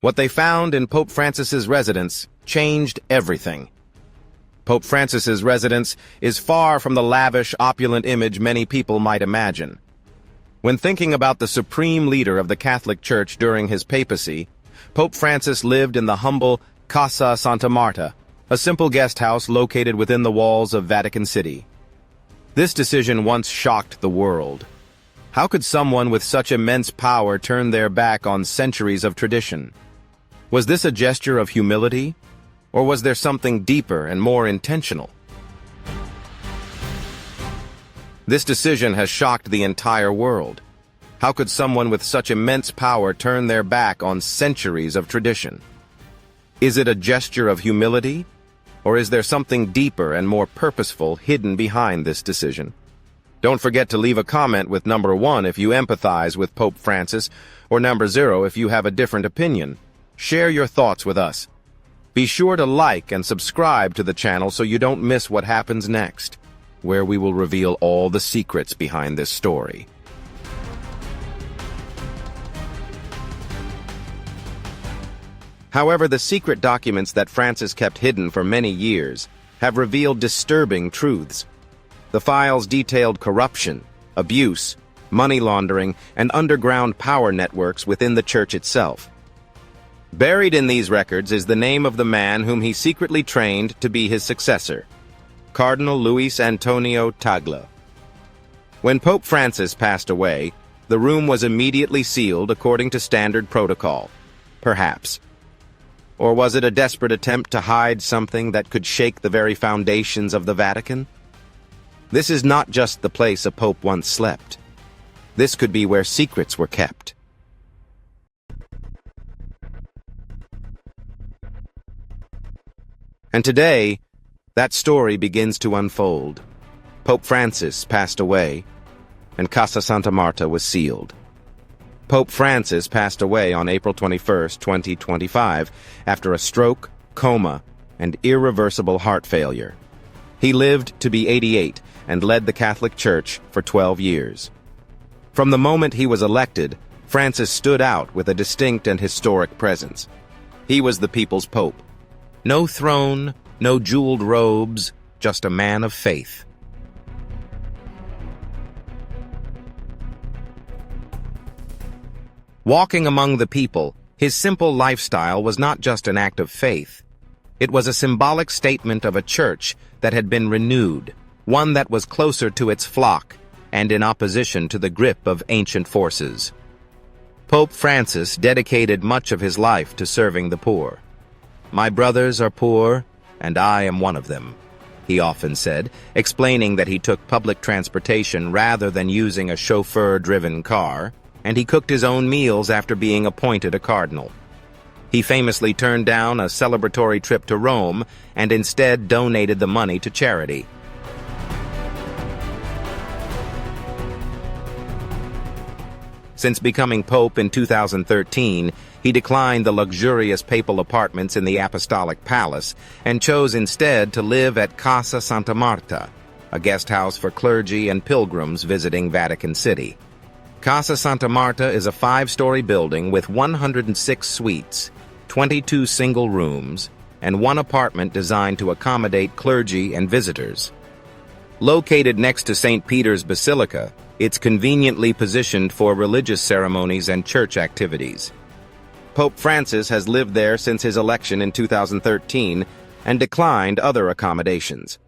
What they found in Pope Francis's residence changed everything. Pope Francis's residence is far from the lavish, opulent image many people might imagine. When thinking about the supreme leader of the Catholic Church during his papacy, Pope Francis lived in the humble Casa Santa Marta, a simple guest house located within the walls of Vatican City. This decision once shocked the world. How could someone with such immense power turn their back on centuries of tradition? Was this a gesture of humility, or was there something deeper and more intentional? This decision has shocked the entire world. How could someone with such immense power turn their back on centuries of tradition? Is it a gesture of humility, or is there something deeper and more purposeful hidden behind this decision? Don't forget to leave a comment with number 1 if you empathize with Pope Francis, or number 0 if you have a different opinion. Share your thoughts with us. Be sure to like and subscribe to the channel so you don't miss what happens next, where we will reveal all the secrets behind this story. However, the secret documents that Francis kept hidden for many years have revealed disturbing truths. The files detailed corruption, abuse, money laundering, and underground power networks within the church itself. Buried in these records is the name of the man whom he secretly trained to be his successor, Cardinal Luis Antonio Tagle. When Pope Francis passed away, the room was immediately sealed according to standard protocol, perhaps. Or was it a desperate attempt to hide something that could shake the very foundations of the Vatican? This is not just the place a pope once slept. This could be where secrets were kept. And today, that story begins to unfold. Pope Francis passed away, and Casa Santa Marta was sealed. Pope Francis passed away on April 21, 2025, after a stroke, coma, and irreversible heart failure. He lived to be 88 and led the Catholic Church for 12 years. From the moment he was elected, Francis stood out with a distinct and historic presence. He was the people's pope. No throne, no jeweled robes, just a man of faith. Walking among the people, his simple lifestyle was not just an act of faith. It was a symbolic statement of a church that had been renewed, one that was closer to its flock and in opposition to the grip of ancient forces. Pope Francis dedicated much of his life to serving the poor. "My brothers are poor, and I am one of them," he often said, explaining that he took public transportation rather than using a chauffeur-driven car, and he cooked his own meals after being appointed a cardinal. He famously turned down a celebratory trip to Rome and instead donated the money to charity. Since becoming pope in 2013, he declined the luxurious papal apartments in the Apostolic Palace and chose instead to live at Casa Santa Marta, a guest house for clergy and pilgrims visiting Vatican City. Casa Santa Marta is a 5-story building with 106 suites, 22 single rooms, and 1 apartment designed to accommodate clergy and visitors. Located next to St. Peter's Basilica, it's conveniently positioned for religious ceremonies and church activities. Pope Francis has lived there since his election in 2013 and declined other accommodations.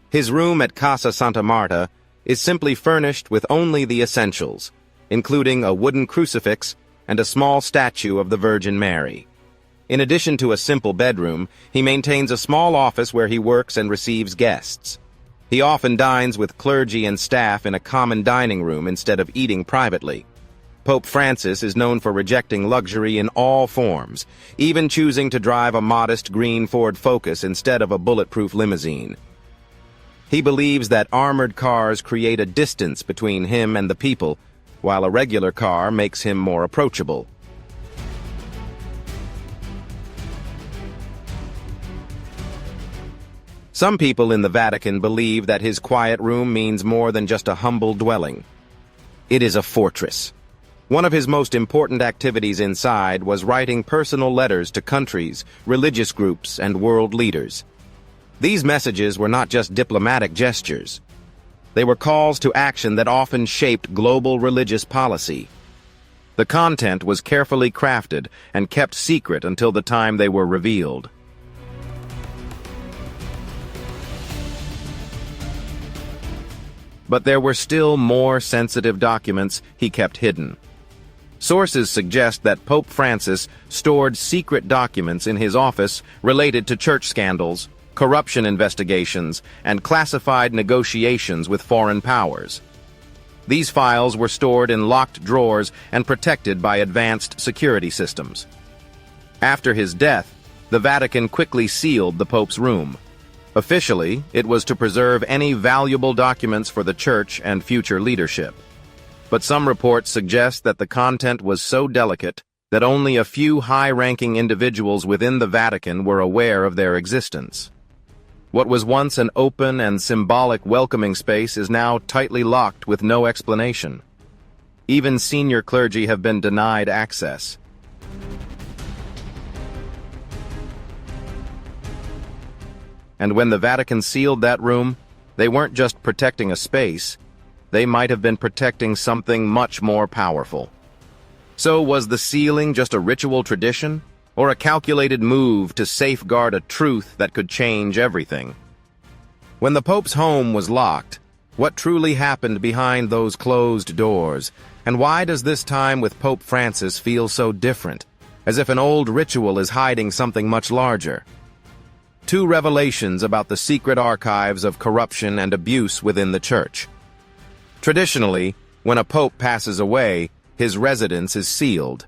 His room at Casa Santa Marta is simply furnished with only the essentials, including a wooden crucifix and a small statue of the Virgin Mary. In addition to a simple bedroom, he maintains a small office where he works and receives guests. He often dines with clergy and staff in a common dining room instead of eating privately. Pope Francis is known for rejecting luxury in all forms, even choosing to drive a modest green Ford Focus instead of a bulletproof limousine. He believes that armored cars create a distance between him and the people, while a regular car makes him more approachable. Some people in the Vatican believe that his quiet room means more than just a humble dwelling. It is a fortress. One of his most important activities inside was writing personal letters to countries, religious groups, and world leaders. These messages were not just diplomatic gestures. They were calls to action that often shaped global religious policy. The content was carefully crafted and kept secret until the time they were revealed. But there were still more sensitive documents he kept hidden. Sources suggest that Pope Francis stored secret documents in his office related to church scandals, corruption investigations, and classified negotiations with foreign powers. These files were stored in locked drawers and protected by advanced security systems. After his death, the Vatican quickly sealed the Pope's room. Officially, it was to preserve any valuable documents for the Church and future leadership. But some reports suggest that the content was so delicate that only a few high-ranking individuals within the Vatican were aware of their existence. What was once an open and symbolic welcoming space is now tightly locked with no explanation. Even senior clergy have been denied access. And when the Vatican sealed that room, they weren't just protecting a space, they might have been protecting something much more powerful. So was the sealing just a ritual tradition, or a calculated move to safeguard a truth that could change everything? When the Pope's home was locked, what truly happened behind those closed doors, and why does this time with Pope Francis feel so different, as if an old ritual is hiding something much larger? Two revelations about the secret archives of corruption and abuse within the Church. Traditionally, when a pope passes away, his residence is sealed.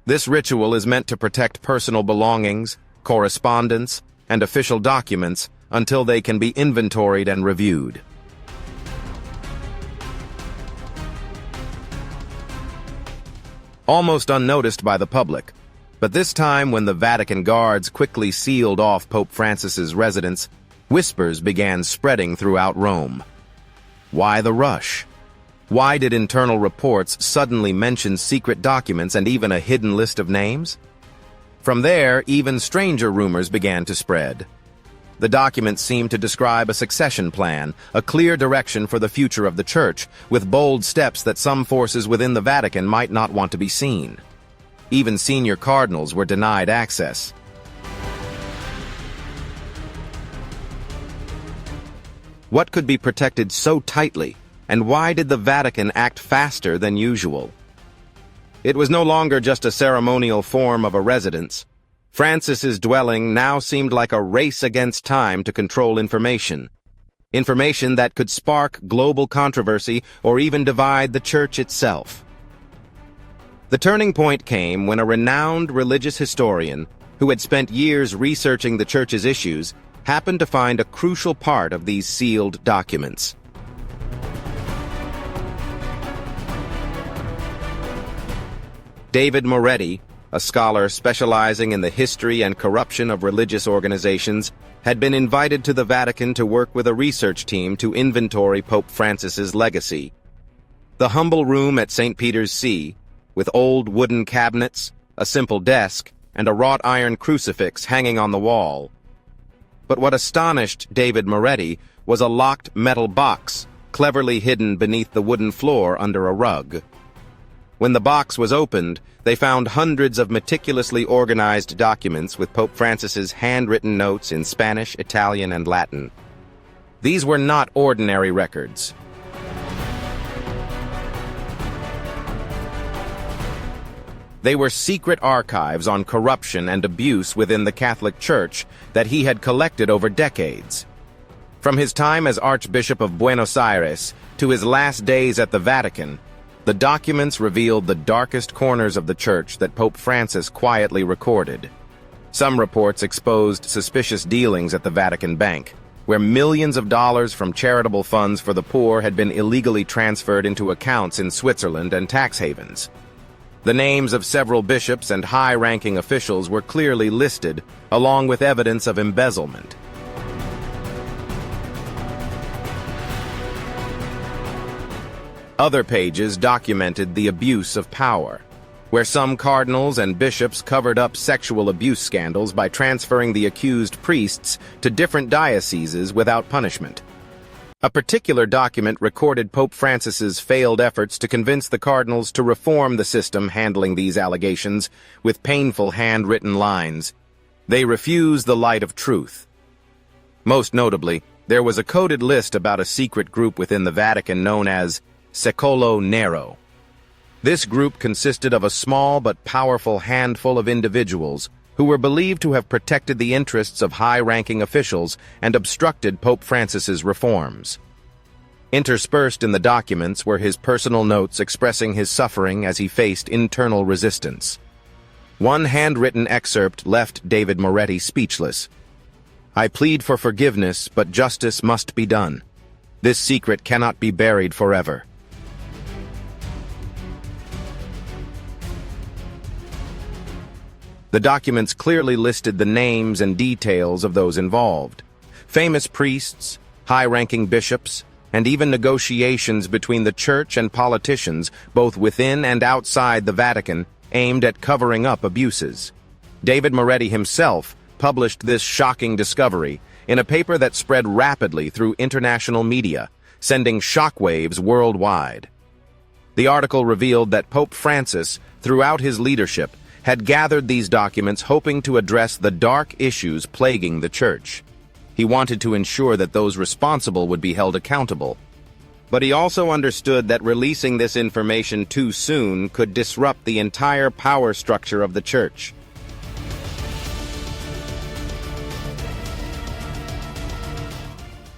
This ritual is meant to protect personal belongings, correspondence, and official documents until they can be inventoried and reviewed. Almost unnoticed by the public, but this time when the Vatican guards quickly sealed off Pope Francis's residence, whispers began spreading throughout Rome. Why the rush? Why did internal reports suddenly mention secret documents and even a hidden list of names? From there, even stranger rumors began to spread. The documents seemed to describe a succession plan, a clear direction for the future of the Church, with bold steps that some forces within the Vatican might not want to be seen. Even senior cardinals were denied access. What could be protected so tightly, and why did the Vatican act faster than usual? It was no longer just a ceremonial form of a residence. Francis's dwelling now seemed like a race against time to control information. Information that could spark global controversy or even divide the Church itself. The turning point came when a renowned religious historian, who had spent years researching the Church's issues, happened to find a crucial part of these sealed documents. David Moretti, a scholar specializing in the history and corruption of religious organizations, had been invited to the Vatican to work with a research team to inventory Pope Francis's legacy. The humble room at St. Peter's See, with old wooden cabinets, a simple desk, and a wrought iron crucifix hanging on the wall. But what astonished David Moretti was a locked metal box, cleverly hidden beneath the wooden floor under a rug. When the box was opened, they found hundreds of meticulously organized documents with Pope Francis's handwritten notes in Spanish, Italian, and Latin. These were not ordinary records. They were secret archives on corruption and abuse within the Catholic Church that he had collected over decades. From his time as Archbishop of Buenos Aires to his last days at the Vatican, the documents revealed the darkest corners of the Church that Pope Francis quietly recorded. Some reports exposed suspicious dealings at the Vatican Bank, where millions of dollars from charitable funds for the poor had been illegally transferred into accounts in Switzerland and tax havens. The names of several bishops and high-ranking officials were clearly listed, along with evidence of embezzlement. Other pages documented the abuse of power, where some cardinals and bishops covered up sexual abuse scandals by transferring the accused priests to different dioceses without punishment. A particular document recorded Pope Francis's failed efforts to convince the cardinals to reform the system handling these allegations with painful handwritten lines. They refuse the light of truth. Most notably, there was a coded list about a secret group within the Vatican known as Secolo Nero. This group consisted of a small but powerful handful of individuals who were believed to have protected the interests of high-ranking officials and obstructed Pope Francis's reforms. Interspersed in the documents were his personal notes expressing his suffering as he faced internal resistance. One handwritten excerpt left David Moretti speechless. "I plead for forgiveness, but justice must be done. This secret cannot be buried forever." The documents clearly listed the names and details of those involved. Famous priests, high-ranking bishops, and even negotiations between the church and politicians, both within and outside the Vatican, aimed at covering up abuses. David Moretti himself published this shocking discovery in a paper that spread rapidly through international media, sending shockwaves worldwide. The article revealed that Pope Francis, throughout his leadership, had gathered these documents hoping to address the dark issues plaguing the church. He wanted to ensure that those responsible would be held accountable. But he also understood that releasing this information too soon could disrupt the entire power structure of the church.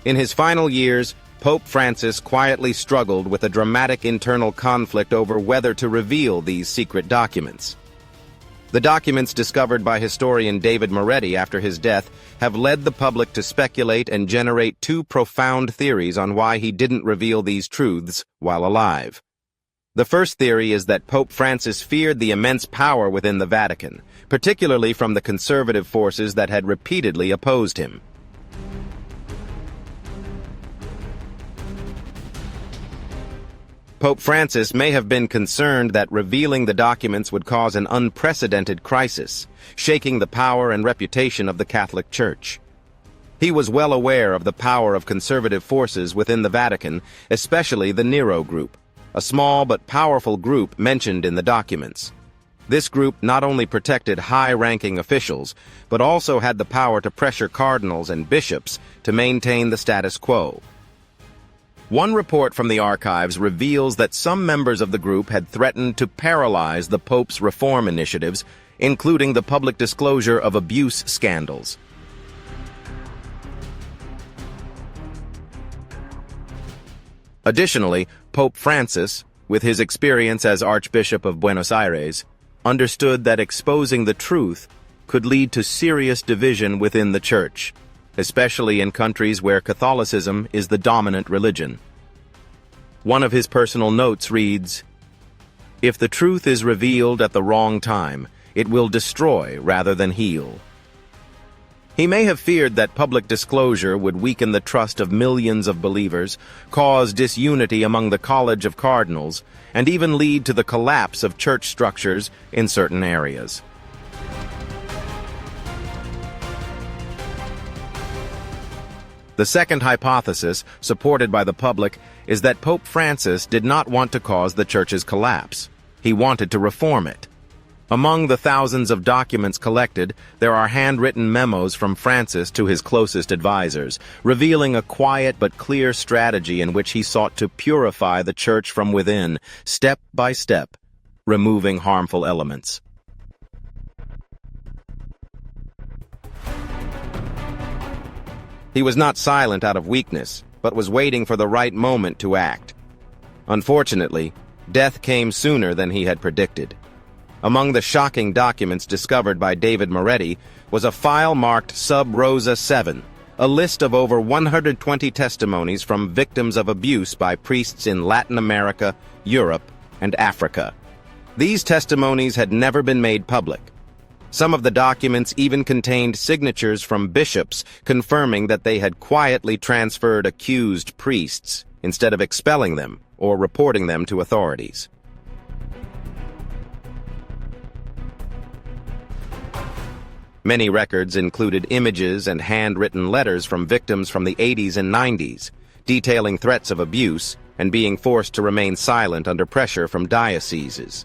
In his final years, Pope Francis quietly struggled with a dramatic internal conflict over whether to reveal these secret documents. The documents discovered by historian David Moretti after his death have led the public to speculate and generate two profound theories on why he didn't reveal these truths while alive. The first theory is that Pope Francis feared the immense power within the Vatican, particularly from the conservative forces that had repeatedly opposed him. Pope Francis may have been concerned that revealing the documents would cause an unprecedented crisis, shaking the power and reputation of the Catholic Church. He was well aware of the power of conservative forces within the Vatican, especially the Nero group, a small but powerful group mentioned in the documents. This group not only protected high-ranking officials, but also had the power to pressure cardinals and bishops to maintain the status quo. One report from the archives reveals that some members of the group had threatened to paralyze the Pope's reform initiatives, including the public disclosure of abuse scandals. Additionally, Pope Francis, with his experience as Archbishop of Buenos Aires, understood that exposing the truth could lead to serious division within the Church, especially in countries where Catholicism is the dominant religion. One of his personal notes reads, "If the truth is revealed at the wrong time, it will destroy rather than heal." He may have feared that public disclosure would weaken the trust of millions of believers, cause disunity among the College of Cardinals, and even lead to the collapse of church structures in certain areas. The second hypothesis, supported by the public, is that Pope Francis did not want to cause the Church's collapse. He wanted to reform it. Among the thousands of documents collected, there are handwritten memos from Francis to his closest advisors, revealing a quiet but clear strategy in which he sought to purify the Church from within, step by step, removing harmful elements. He was not silent out of weakness, but was waiting for the right moment to act. Unfortunately, death came sooner than he had predicted. Among the shocking documents discovered by David Moretti was a file marked Sub Rosa 7, a list of over 120 testimonies from victims of abuse by priests in Latin America, Europe, and Africa. These testimonies had never been made public. Some of the documents even contained signatures from bishops confirming that they had quietly transferred accused priests instead of expelling them, or reporting them to authorities. Many records included images and handwritten letters from victims from the 80s and 90s, detailing threats of abuse and being forced to remain silent under pressure from dioceses.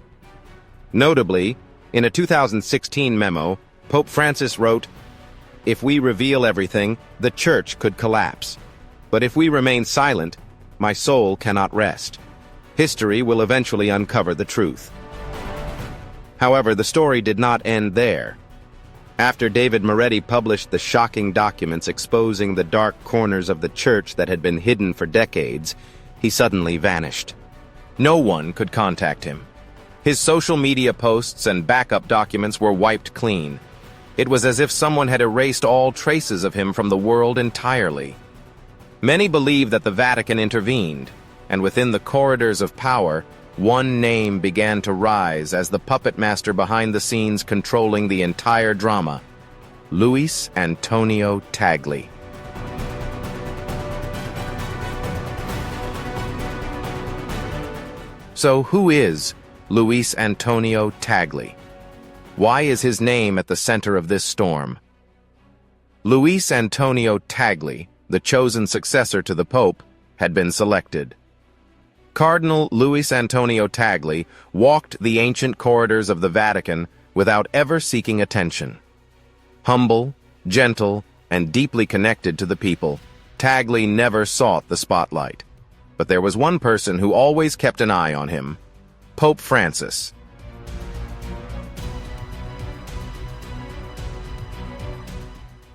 Notably, in a 2016 memo, Pope Francis wrote, "If we reveal everything, the Church could collapse. But if we remain silent, my soul cannot rest. History will eventually uncover the truth." However, the story did not end there. After David Moretti published the shocking documents exposing the dark corners of the Church that had been hidden for decades, he suddenly vanished. No one could contact him. His social media posts and backup documents were wiped clean. It was as if someone had erased all traces of him from the world entirely. Many believe that the Vatican intervened, and within the corridors of power, one name began to rise as the puppet master behind the scenes controlling the entire drama: Luis Antonio Tagle. So who is Luis Antonio Tagle? Why is his name at the center of this storm? Luis Antonio Tagle, the chosen successor to the Pope, had been selected. Cardinal Luis Antonio Tagle walked the ancient corridors of the Vatican without ever seeking attention. Humble, gentle, and deeply connected to the people, Tagle never sought the spotlight. But there was one person who always kept an eye on him: Pope Francis.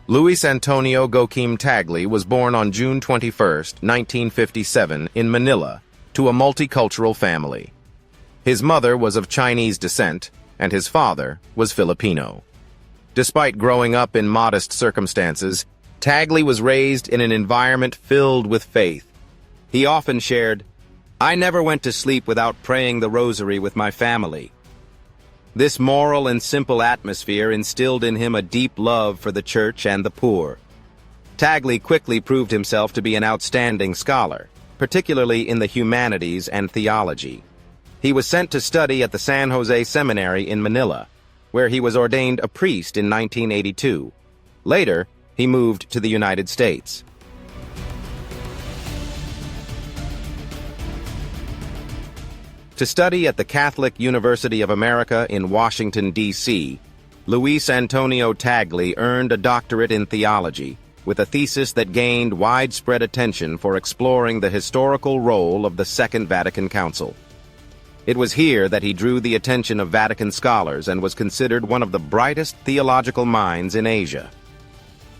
Luis Antonio Joaquim Tagle was born on June 21, 1957, in Manila, to a multicultural family. His mother was of Chinese descent, and his father was Filipino. Despite growing up in modest circumstances, Tagle was raised in an environment filled with faith. He often shared, "I never went to sleep without praying the rosary with my family." This moral and simple atmosphere instilled in him a deep love for the Church and the poor. Tagle quickly proved himself to be an outstanding scholar, particularly in the humanities and theology. He was sent to study at the San Jose Seminary in Manila, where he was ordained a priest in 1982. Later, he moved to the United States. To study at the Catholic University of America in Washington, D.C., Luis Antonio Tagle earned a doctorate in theology, with a thesis that gained widespread attention for exploring the historical role of the Second Vatican Council. It was here that he drew the attention of Vatican scholars and was considered one of the brightest theological minds in Asia.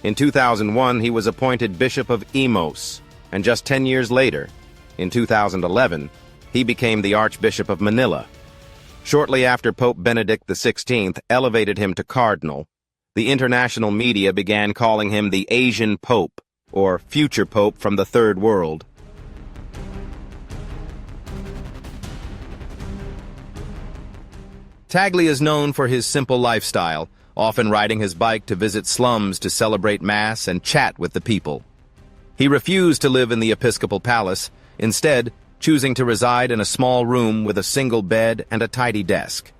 In 2001, he was appointed Bishop of Imus, and just 10 years later, in 2011, he became the Archbishop of Manila. Shortly after Pope Benedict XVI elevated him to cardinal, the international media began calling him the Asian Pope, or future Pope from the Third World. Tagle is known for his simple lifestyle, often riding his bike to visit slums to celebrate Mass and chat with the people. He refused to live in the Episcopal Palace, instead choosing to reside in a small room with a single bed and a tidy desk.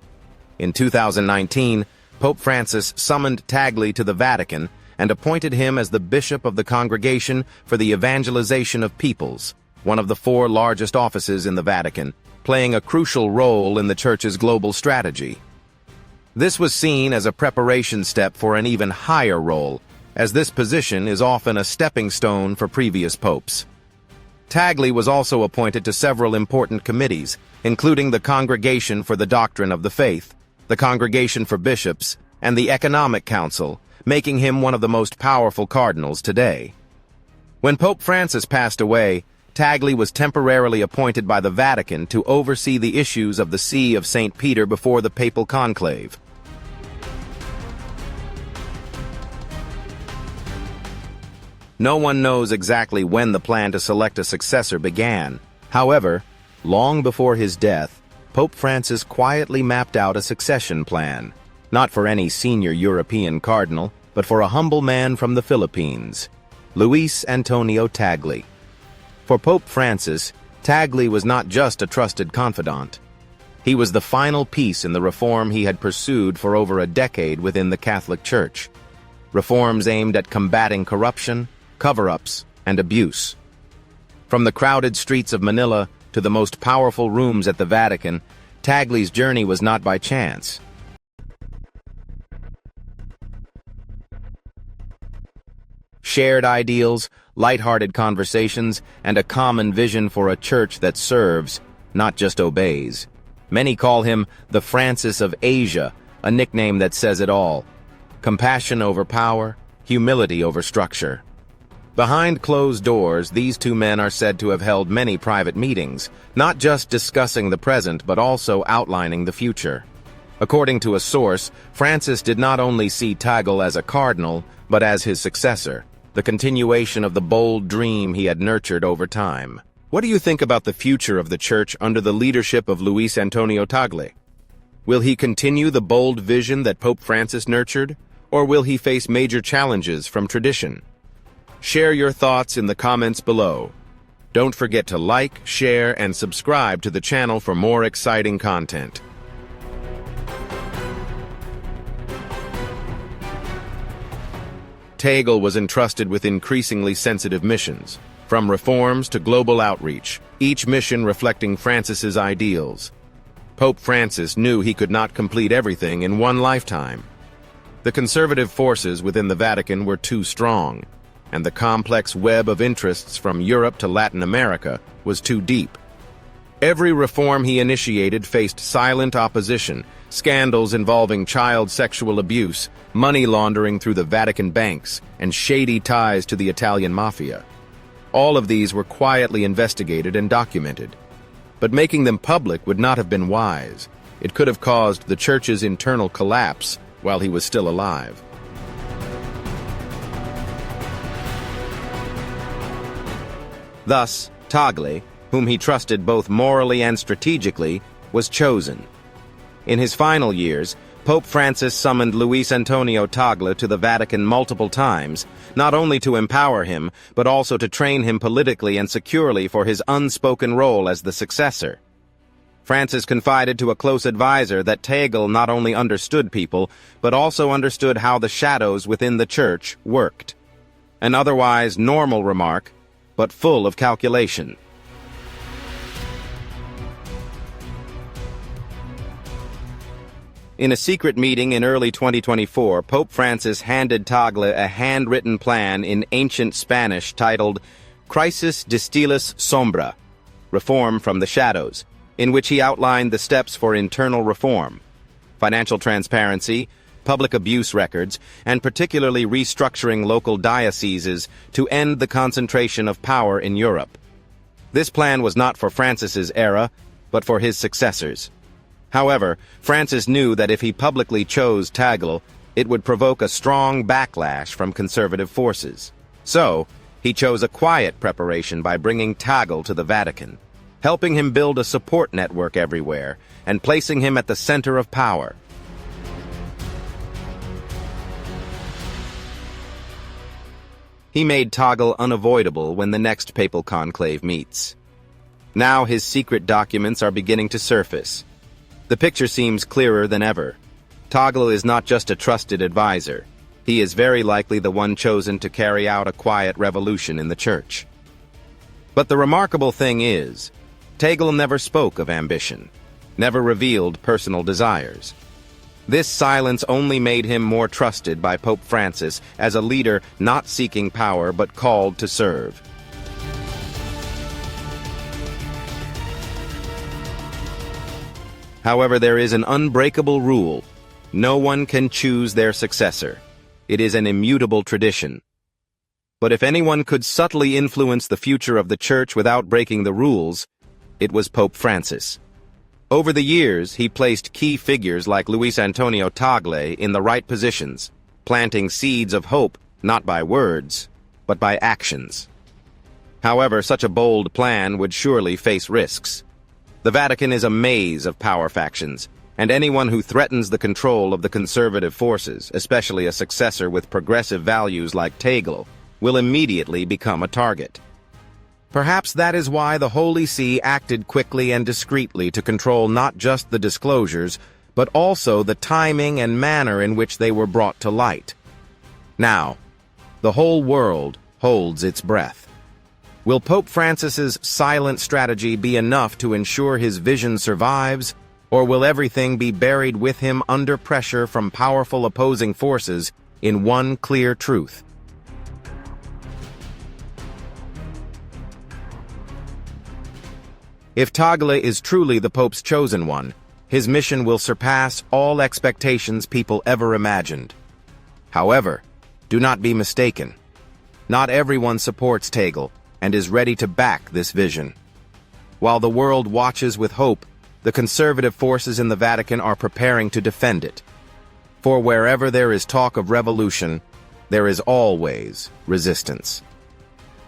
In 2019, Pope Francis summoned Tagle to the Vatican and appointed him as the Bishop of the Congregation for the Evangelization of Peoples, one of the 4 largest offices in the Vatican, playing a crucial role in the Church's global strategy. This was seen as a preparation step for an even higher role, as this position is often a stepping stone for previous popes. Tagle was also appointed to several important committees, including the Congregation for the Doctrine of the Faith, the Congregation for Bishops, and the Economic Council, making him one of the most powerful cardinals today. When Pope Francis passed away, Tagle was temporarily appointed by the Vatican to oversee the issues of the See of St. Peter before the papal conclave. No one knows exactly when the plan to select a successor began. However, long before his death, Pope Francis quietly mapped out a succession plan, not for any senior European cardinal, but for a humble man from the Philippines, Luis Antonio Tagle. For Pope Francis, Tagle was not just a trusted confidant. He was the final piece in the reform he had pursued for over a decade within the Catholic Church. Reforms aimed at combating corruption, cover-ups, and abuse. From the crowded streets of Manila to the most powerful rooms at the Vatican, Tagle's journey was not by chance. Shared ideals, light-hearted conversations, and a common vision for a church that serves, not just obeys. Many call him the Francis of Asia, a nickname that says it all. Compassion over power, humility over structure. Behind closed doors, these two men are said to have held many private meetings, not just discussing the present but also outlining the future. According to a source, Francis did not only see Tagle as a cardinal, but as his successor, the continuation of the bold dream he had nurtured over time. What do you think about the future of the Church under the leadership of Luis Antonio Tagle? Will he continue the bold vision that Pope Francis nurtured, or will he face major challenges from tradition? Share your thoughts in the comments below. Don't forget to like, share, and subscribe to the channel for more exciting content. Tagle was entrusted with increasingly sensitive missions, from reforms to global outreach, each mission reflecting Francis's ideals. Pope Francis knew he could not complete everything in one lifetime. The conservative forces within the Vatican were too strong, and the complex web of interests from Europe to Latin America was too deep. Every reform he initiated faced silent opposition, scandals involving child sexual abuse, money laundering through the Vatican banks, and shady ties to the Italian mafia. All of these were quietly investigated and documented. But making them public would not have been wise. It could have caused the Church's internal collapse while he was still alive. Thus, Tagle, whom he trusted both morally and strategically, was chosen. In his final years, Pope Francis summoned Luis Antonio Tagle to the Vatican multiple times, not only to empower him, but also to train him politically and securely for his unspoken role as the successor. Francis confided to a close advisor that Tagle not only understood people, but also understood how the shadows within the Church worked. An otherwise normal remark, but full of calculation. In a secret meeting in early 2024, Pope Francis handed Tagle a handwritten plan in ancient Spanish titled Crisis de Stilis Sombra, Reform from the Shadows, in which he outlined the steps for internal reform, financial transparency, public abuse records, and particularly restructuring local dioceses to end the concentration of power in Europe. This plan was not for Francis's era, but for his successors. However, Francis knew that if he publicly chose Tagle, it would provoke a strong backlash from conservative forces. So, he chose a quiet preparation by bringing Tagle to the Vatican, helping him build a support network everywhere, and placing him at the center of power. He made Tagle unavoidable when the next papal conclave meets. Now his secret documents are beginning to surface. The picture seems clearer than ever. Tagle is not just a trusted advisor. He is very likely the one chosen to carry out a quiet revolution in the Church. But the remarkable thing is, Tagle never spoke of ambition, never revealed personal desires. This silence only made him more trusted by Pope Francis as a leader not seeking power but called to serve. However, there is an unbreakable rule. No one can choose their successor. It is an immutable tradition. But if anyone could subtly influence the future of the Church without breaking the rules, it was Pope Francis. Over the years, he placed key figures like Luis Antonio Tagle in the right positions, planting seeds of hope not by words, but by actions. However, such a bold plan would surely face risks. The Vatican is a maze of power factions, and anyone who threatens the control of the conservative forces, especially a successor with progressive values like Tagle, will immediately become a target. Perhaps that is why the Holy See acted quickly and discreetly to control not just the disclosures, but also the timing and manner in which they were brought to light. Now, the whole world holds its breath. Will Pope Francis's silent strategy be enough to ensure his vision survives, or will everything be buried with him under pressure from powerful opposing forces in one clear truth? If Tagle is truly the Pope's chosen one, his mission will surpass all expectations people ever imagined. However, do not be mistaken. Not everyone supports Tagle and is ready to back this vision. While the world watches with hope, the conservative forces in the Vatican are preparing to defend it. For wherever there is talk of revolution, there is always resistance.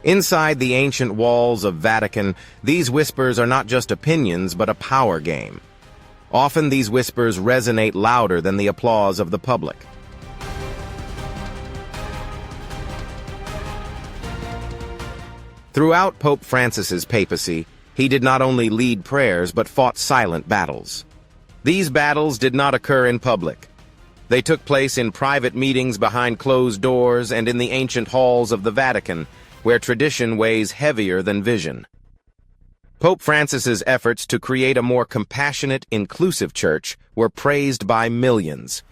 Inside the ancient walls of Vatican, these whispers are not just opinions but a power game. Often these whispers resonate louder than the applause of the public. Throughout Pope Francis's papacy, he did not only lead prayers but fought silent battles. These battles did not occur in public. They took place in private meetings behind closed doors and in the ancient halls of the Vatican, where tradition weighs heavier than vision. Pope Francis's efforts to create a more compassionate, inclusive church were praised by millions.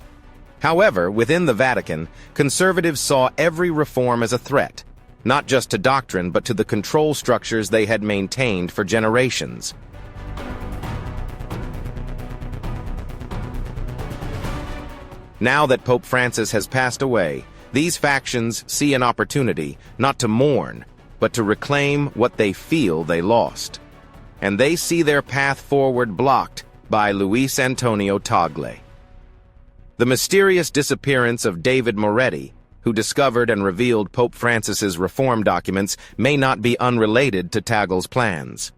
However, within the Vatican, conservatives saw every reform as a threat, not just to doctrine but to the control structures they had maintained for generations. Now that Pope Francis has passed away, these factions see an opportunity not to mourn, but to reclaim what they feel they lost. And they see their path forward blocked by Luis Antonio Tagle. The mysterious disappearance of David Moretti, who discovered and revealed Pope Francis's reform documents, may not be unrelated to Tagle's plans.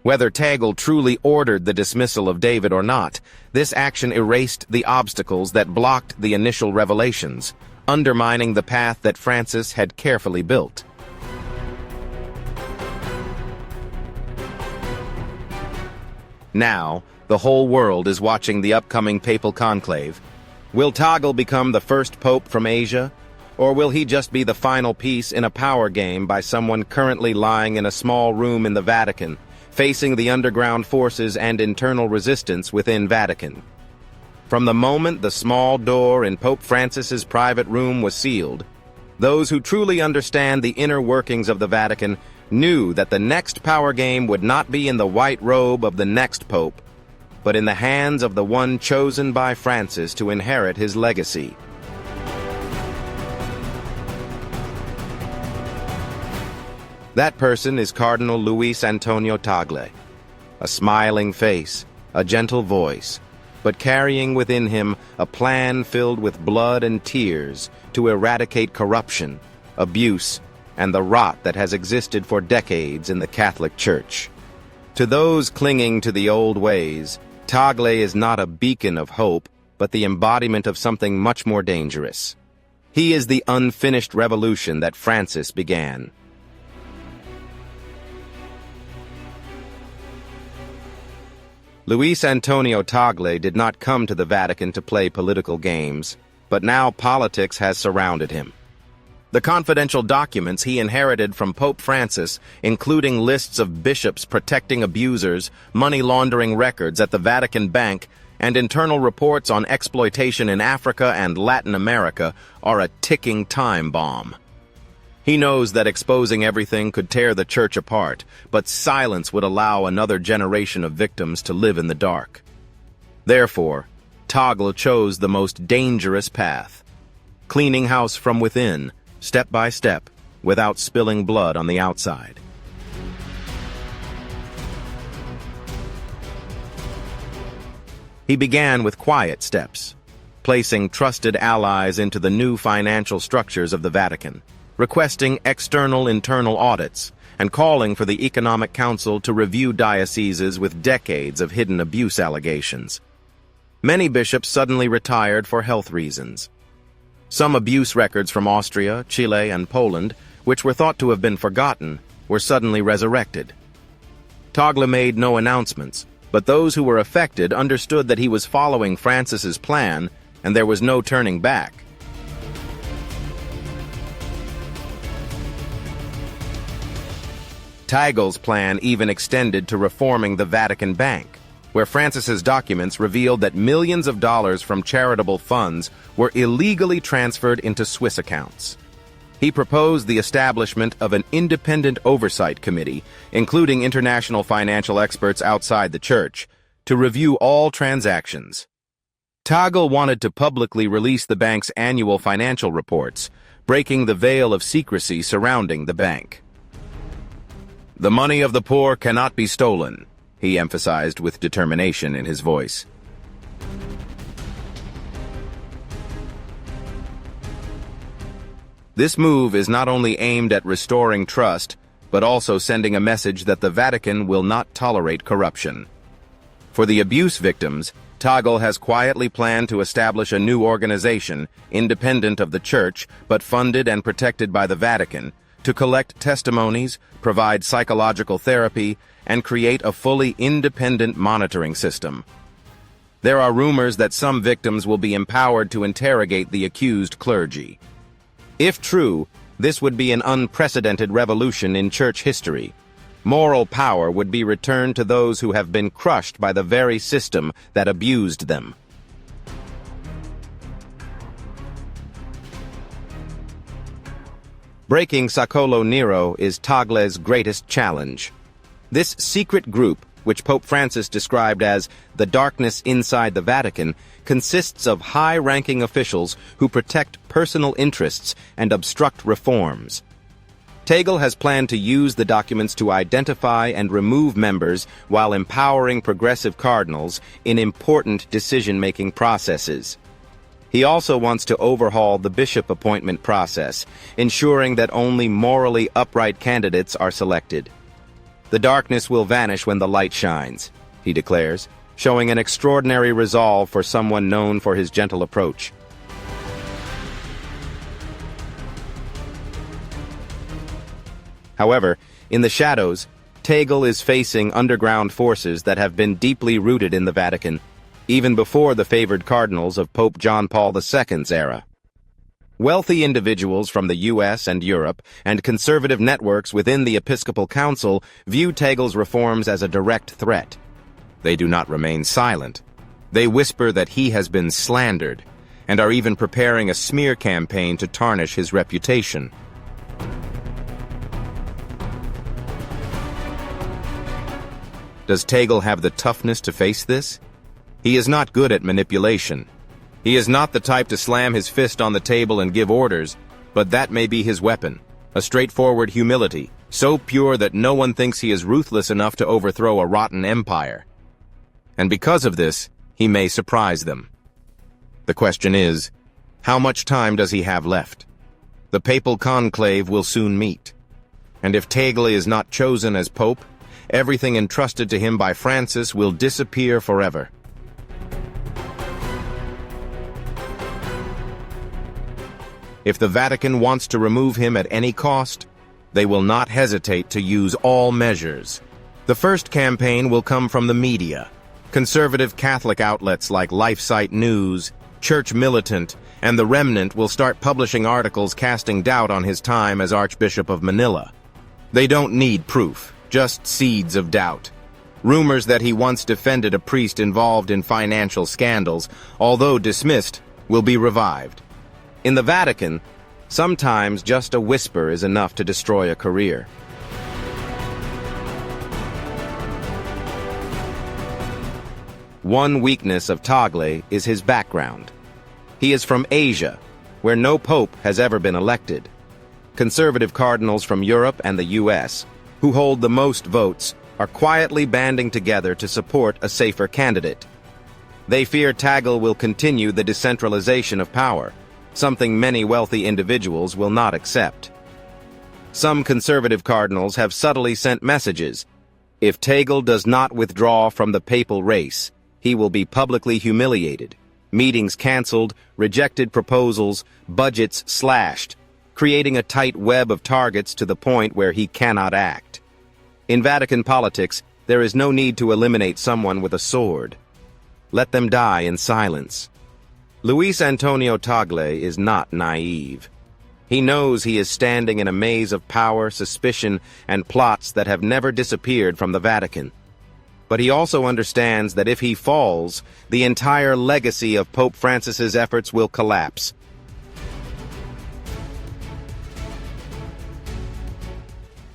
Whether Tagle truly ordered the dismissal of David or not, this action erased the obstacles that blocked the initial revelations, undermining the path that Francis had carefully built. Now, the whole world is watching the upcoming papal conclave. Will Tagle become the first pope from Asia, or will he just be the final piece in a power game by someone currently lying in a small room in the Vatican, facing the underground forces and internal resistance within Vatican? From the moment the small door in Pope Francis's private room was sealed, those who truly understand the inner workings of the Vatican knew that the next power game would not be in the white robe of the next pope, but in the hands of the one chosen by Francis to inherit his legacy. That person is Cardinal Luis Antonio Tagle, a smiling face, a gentle voice, but carrying within him a plan filled with blood and tears to eradicate corruption, abuse, and the rot that has existed for decades in the Catholic Church. To those clinging to the old ways, Tagle is not a beacon of hope, but the embodiment of something much more dangerous. He is the unfinished revolution that Francis began. Luis Antonio Tagle did not come to the Vatican to play political games, but now politics has surrounded him. The confidential documents he inherited from Pope Francis, including lists of bishops protecting abusers, money laundering records at the Vatican Bank, and internal reports on exploitation in Africa and Latin America, are a ticking time bomb. He knows that exposing everything could tear the church apart, but silence would allow another generation of victims to live in the dark. Therefore, Tagle chose the most dangerous path, cleaning house from within, step by step, without spilling blood on the outside. He began with quiet steps, placing trusted allies into the new financial structures of the Vatican, requesting external internal audits, and calling for the Economic Council to review dioceses with decades of hidden abuse allegations. Many bishops suddenly retired for health reasons. Some abuse records from Austria, Chile, and Poland, which were thought to have been forgotten, were suddenly resurrected. Tagle made no announcements, but those who were affected understood that he was following Francis's plan and there was no turning back. Tagle's plan even extended to reforming the Vatican Bank, where Francis's documents revealed that millions of dollars from charitable funds were illegally transferred into Swiss accounts. He proposed the establishment of an independent oversight committee, including international financial experts outside the church, to review all transactions. Tagle wanted to publicly release the bank's annual financial reports, breaking the veil of secrecy surrounding the bank. "The money of the poor cannot be stolen," he emphasized with determination in his voice. This move is not only aimed at restoring trust, but also sending a message that the Vatican will not tolerate corruption. For the abuse victims, Tagle has quietly planned to establish a new organization, independent of the Church, but funded and protected by the Vatican, to collect testimonies, provide psychological therapy, and create a fully independent monitoring system. There are rumors that some victims will be empowered to interrogate the accused clergy. If true, this would be an unprecedented revolution in church history. Moral power would be returned to those who have been crushed by the very system that abused them. Breaking Secolo Nero is Tagle's greatest challenge. This secret group, which Pope Francis described as the darkness inside the Vatican, consists of high-ranking officials who protect personal interests and obstruct reforms. Tagle has planned to use the documents to identify and remove members while empowering progressive cardinals in important decision-making processes. He also wants to overhaul the bishop appointment process, ensuring that only morally upright candidates are selected. "The darkness will vanish when the light shines," he declares, showing an extraordinary resolve for someone known for his gentle approach. However, in the shadows, Tagle is facing underground forces that have been deeply rooted in the Vatican, even before the favored cardinals of Pope John Paul II's era. Wealthy individuals from the U.S. and Europe and conservative networks within the Episcopal Council view Tagle's reforms as a direct threat. They do not remain silent. They whisper that he has been slandered and are even preparing a smear campaign to tarnish his reputation. Does Tagle have the toughness to face this? He is not good at manipulation. He is not the type to slam his fist on the table and give orders, but that may be his weapon, a straightforward humility, so pure that no one thinks he is ruthless enough to overthrow a rotten empire. And because of this, he may surprise them. The question is, how much time does he have left? The papal conclave will soon meet. And if Tagle is not chosen as pope, everything entrusted to him by Francis will disappear forever. If the Vatican wants to remove him at any cost, they will not hesitate to use all measures. The first campaign will come from the media. Conservative Catholic outlets like LifeSite News, Church Militant, and The Remnant will start publishing articles casting doubt on his time as Archbishop of Manila. They don't need proof, just seeds of doubt. Rumors that he once defended a priest involved in financial scandals, although dismissed, will be revived. In the Vatican, sometimes just a whisper is enough to destroy a career. One weakness of Tagle is his background. He is from Asia, where no pope has ever been elected. Conservative cardinals from Europe and the U.S., who hold the most votes, are quietly banding together to support a safer candidate. They fear Tagle will continue the decentralization of power, something many wealthy individuals will not accept. Some conservative cardinals have subtly sent messages. If Tagle does not withdraw from the papal race, he will be publicly humiliated, meetings canceled, rejected proposals, budgets slashed. creating a tight web of targets to the point where he cannot act. In Vatican politics, there is no need to eliminate someone with a sword. Let them die in silence. Luis Antonio Tagle is not naive. He knows he is standing in a maze of power, suspicion, and plots that have never disappeared from the Vatican. But he also understands that if he falls, the entire legacy of Pope Francis's efforts will collapse.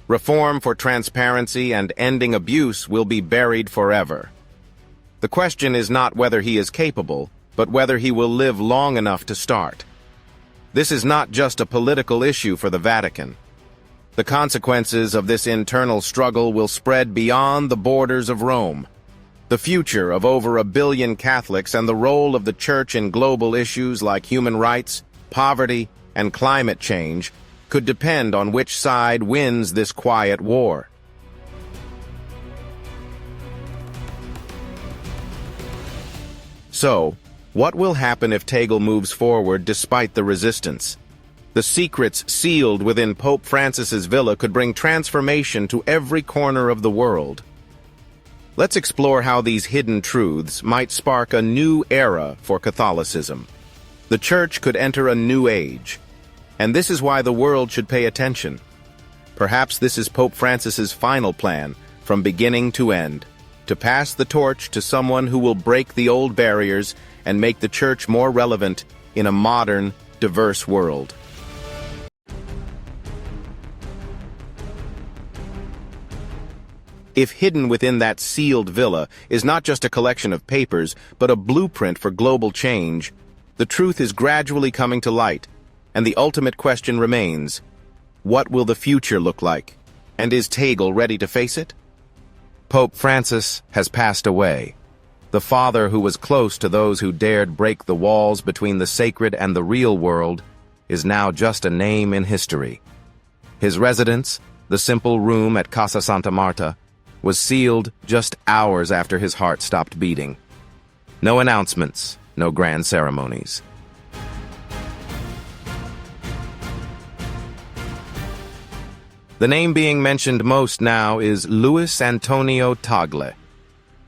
Reform for transparency and ending abuse will be buried forever. The question is not whether he is capable, but whether he will live long enough to start. This is not just a political issue for the Vatican. The consequences of this internal struggle will spread beyond the borders of Rome. The future of over 1 billion Catholics and the role of the Church in global issues like human rights, poverty, and climate change could depend on which side wins this quiet war. So, what will happen if Tagle moves forward despite the resistance? The secrets sealed within Pope Francis's villa could bring transformation to every corner of the world. Let's explore how these hidden truths might spark a new era for Catholicism. The Church could enter a new age, and this is why the world should pay attention. Perhaps this is Pope Francis's final plan, from beginning to end, to pass the torch to someone who will break the old barriers and make the Church more relevant in a modern, diverse world. If hidden within that sealed villa is not just a collection of papers, but a blueprint for global change, the truth is gradually coming to light, and the ultimate question remains: what will the future look like? And is Tagle ready to face it? Pope Francis has passed away. The father who was close to those who dared break the walls between the sacred and the real world is now just a name in history. His residence, the simple room at Casa Santa Marta, was sealed just hours after his heart stopped beating. No announcements, no grand ceremonies. The name being mentioned most now is Luis Antonio Tagle.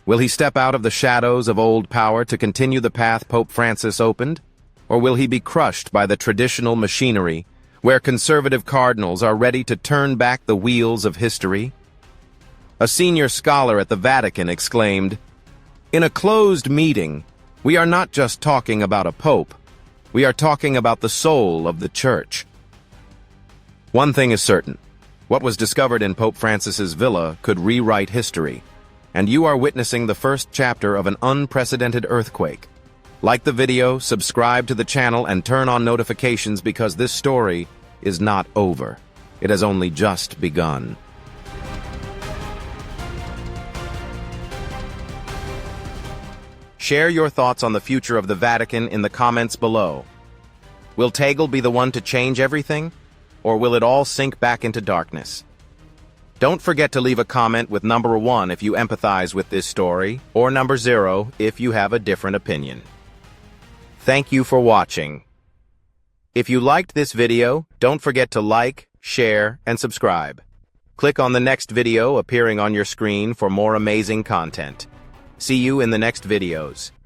Will he step out of the shadows of old power to continue the path Pope Francis opened? Or will he be crushed by the traditional machinery, where conservative cardinals are ready to turn back the wheels of history? A senior scholar at the Vatican exclaimed, "In a closed meeting, we are not just talking about a pope. We are talking about the soul of the Church." One thing is certain. What was discovered in Pope Francis's villa could rewrite history, and you are witnessing the first chapter of an unprecedented earthquake. Like the video, subscribe to the channel, and turn on notifications because this story is not over. It has only just begun. Share your thoughts on the future of the Vatican in the comments below. Will Tagle be the one to change everything? Or will it all sink back into darkness? Don't forget to leave a comment with number 1 if you empathize with this story, or number 0 if you have a different opinion. Thank you for watching. If you liked this video, don't forget to like, share, and subscribe. Click on the next video appearing on your screen for more amazing content. See you in the next videos.